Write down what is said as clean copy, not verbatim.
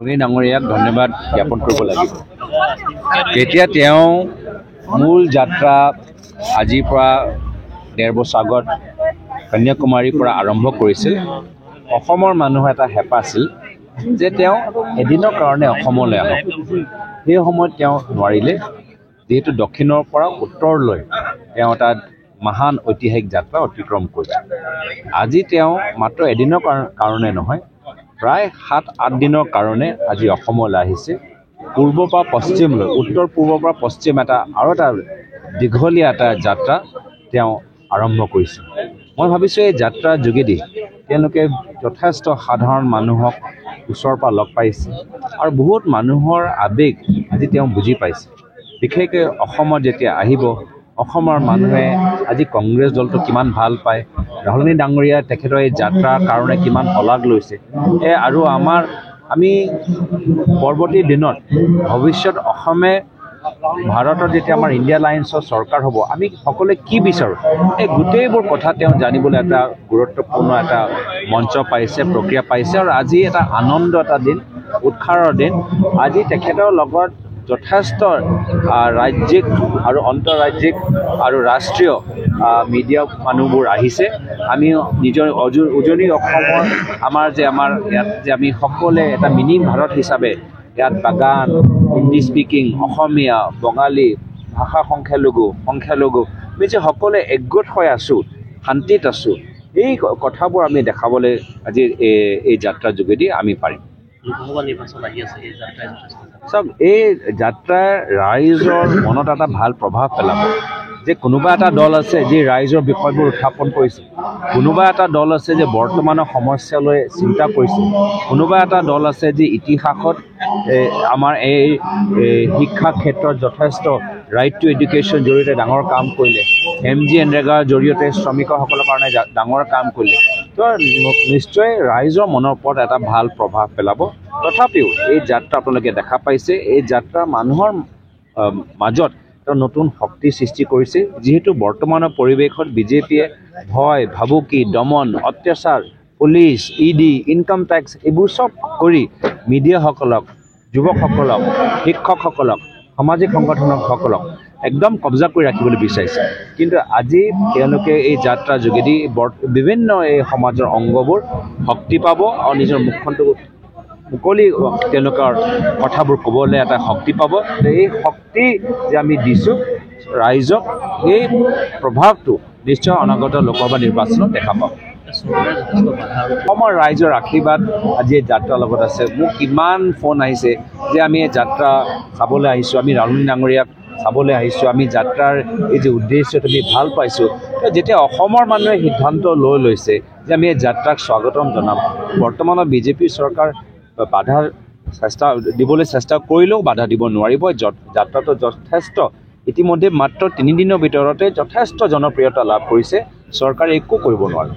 ডাঙৰীয়াক ধন্যবাদ জ্ঞাপন কৰিব লাগিব। তেতিয়া তেওঁ মূল যাত্ৰা আজিৰ পৰা ১.৫ বছৰ আগত কন্যাকুমাৰীৰ পৰা আৰম্ভ কৰিছিল। অসমৰ মানুহৰ এটা হেঁপাহ আছিল যে তেওঁ এদিনৰ কাৰণে অসমলৈ আহক। সেই সময়ত তেওঁ নোৱাৰিলে, যিহেতু দক্ষিণৰ পৰা উত্তৰলৈ তেওঁ এটা মহান ঐতিহাসিক যাত্ৰা অতিক্ৰম কৰিলে। আজি তেওঁ মাত্ৰ এদিনৰ কাৰণে নহয়, প্ৰায় ৭-৮ দিনৰ কাৰণে আজি অসমলৈ আহিছে। পূৰ্বৰ পৰা পশ্চিমলৈ, উত্তৰ পূৰ্বৰ পৰা পশ্চিম আৰু এটা দীঘলীয়া এটা যাত্ৰা তেওঁ আৰম্ভ কৰিছে। মই ভাবিছোঁ এই যাত্ৰাৰ যোগেদি তেওঁলোকে যথেষ্ট সাধাৰণ মানুহক ওচৰৰ পৰা লগ পাইছে আৰু বহুত মানুহৰ আৱেগ আজি তেওঁ বুজি পাইছে। বিশেষকৈ অসমত যেতিয়া আহিব, অসমৰ মানুহে আজি কংগ্ৰেছ দলটো কিমান ভাল পায়, ৰাহুল ডাঙৰীয়া তেখেতৰ এই যাত্ৰাৰ কাৰণে কিমান শলাগ লৈছে। আৰু আমি পৰৱৰ্তী দিনত ভৱিষ্যত অসমে ভাৰতত যেতিয়া আমাৰ ইণ্ডিয়া এলায়েন্সৰ চৰকাৰ হ'ব, আমি সকলোৱে কি বিচাৰোঁ, এই গোটেইবোৰ কথা তেওঁ জানিবলৈ এটা গুৰুত্বপূৰ্ণ এটা মঞ্চ পাইছে, প্ৰক্ৰিয়া পাইছে। আৰু আজি এটা আনন্দ এটা দিন, উৎসাহৰ দিন। আজি তেখেতৰ লগত যথেষ্ট ৰাজ্যিক আৰু আন্তঃৰাজ্যিক আৰু ৰাষ্ট্ৰীয় মিডিয়া মানুহবোৰ আহিছে। আমি নিজৰ উজনি অসমৰ আমাৰ ইয়াত যে আমি সকলোৱে এটা মিনি ভাৰত হিচাপে ইয়াত বাগান, হিন্দী স্পিকিং, অসমীয়া, বঙালী, ভাষা সংখ্যালঘু আমি যে সকলোৱে একগোট হৈ আছোঁ, শান্তিত আছোঁ, এই কথাবোৰ আমি দেখাবলৈ আজি এই যাত্ৰাৰ যোগেদি আমি পাৰিম। চাওক, এই যাত্ৰাই ৰাইজৰ মনত এটা ভাল প্ৰভাৱ পেলাব যে কোনোবা এটা দল আছে যি ৰাইজৰ বিষয়বোৰ উত্থাপন কৰিছে, কোনোবা এটা দল আছে যে বৰ্তমানৰ সমস্যালৈ চিন্তা কৰিছে, কোনোবা এটা দল আছে যি ইতিহাসত আমাৰ এই শিক্ষা ক্ষেত্ৰত যথেষ্ট ৰাইট টু এডুকেশ্যন জৰিয়তে ডাঙৰ কাম কৰিলে, MG এনৰেগাৰ জৰিয়তে শ্ৰমিকসকলৰ কাৰণে ডাঙৰ কাম কৰিলে। তো নিশ্চয় ৰাইজৰ মনৰ ওপৰত এটা ভাল প্ৰভাৱ পেলাব। তথাপিও এই যাত্ৰা আপোনালোকে দেখা পাইছে, এই যাত্ৰা মানুহৰ মাজত এটা নতুন শক্তি সৃষ্টি কৰিছে। যিহেতু বৰ্তমানৰ পৰিৱেশত বিজেপিয়ে ভয়, ভাবুকি, দমন, অত্যাচাৰ, পুলিচ, ED, ইনকাম টেক্স এইবোৰ চব কৰি মিডিয়াসকলক, যুৱকসকলক, শিক্ষকসকলক, সামাজিক সংগঠনসকলক একদম কব্জা কৰি ৰাখিবলৈ বিচাৰিছে। কিন্তু আজি তেওঁলোকে এই যাত্ৰাৰ যোগেদি বিভিন্ন এই সমাজৰ অংগবোৰ শক্তি পাব আৰু নিজৰ মুখখনটো মুকলি তেওঁলোকৰ কথাবোৰ ক'বলৈ এটা শক্তি পাব। এই শক্তি যে আমি দিছোঁ ৰাইজক, এই প্ৰভাৱটো নিশ্চয় অনাগত লোকসভা নিৰ্বাচনত দেখা পাব। অসমৰ ৰাইজৰ আশীৰ্বাদ আজি এই যাত্ৰাৰ লগত আছে। মোক কিমান ফোন আহিছে যে আমি এই যাত্ৰা চাবলৈ আহিছোঁ, আমি ৰাহুল ডাঙৰীয়াক চাবলৈ আহিছোঁ, আমি যাত্ৰাৰ এই যে উদ্দেশ্যটো আমি ভাল পাইছোঁ। যেতিয়া অসমৰ মানুহে সিদ্ধান্ত লৈছে যে আমি এই যাত্ৰাক স্বাগতম জনাম, বৰ্তমানৰ বিজেপি চৰকাৰ বাধা দিবলৈ চেষ্টা কৰিলেও বাধা দিব নোৱাৰিব। যাত্ৰাটো যথেষ্ট ইতিমধ্যে মাত্ৰ 3 দিনৰ ভিতৰতে যথেষ্ট জনপ্ৰিয়তা লাভ কৰিছে, চৰকাৰে একো কৰিব নোৱাৰে।